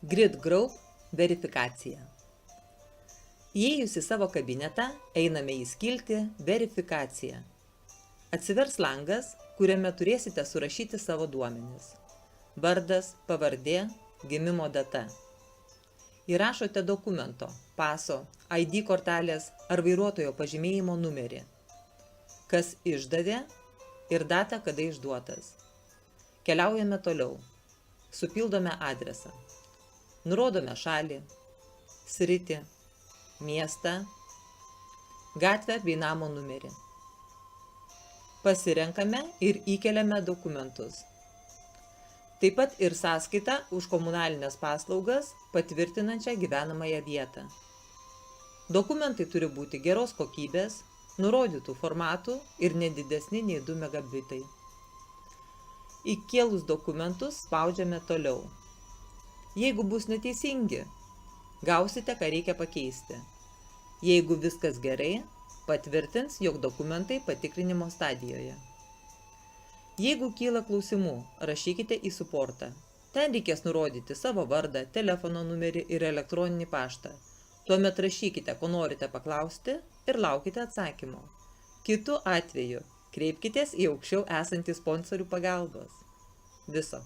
Grid Group verifikacija. Įėjus į savo kabinetą, einame į skiltį Verifikacija. Atsivers langas, kuriame turėsite surašyti savo duomenis. Vardas, pavardė, gimimo data. Įrašote dokumento, paso, ID kortelės ar vairuotojo pažymėjimo numerį. Kas išdavė ir datą, kada išduotas. Keliaujame toliau. Supildome adresą. Nurodome šalį, sritį, miestą, gatvę bei namo numerį. Pasirenkame ir įkeliame dokumentus. Taip pat ir sąskaitą už komunalinės paslaugas patvirtinančią gyvenamąją vietą. Dokumentai turi būti geros kokybės, nurodytų formatų ir nedidesni nei 2 megabitai. Įkėlus dokumentus spaudžiame toliau. Jeigu bus neteisingi, gausite, ką reikia pakeisti. Jeigu viskas gerai, patvirtins, jog dokumentai patikrinimo stadijoje. Jeigu kyla klausimų, rašykite į suportą. Ten reikės nurodyti savo vardą, telefono numerį ir elektroninį paštą. Tuomet rašykite, ko norite paklausti ir laukite atsakymo. Kitu atveju kreipkitės į aukščiau esantį sponsorių pagalbos. Viso.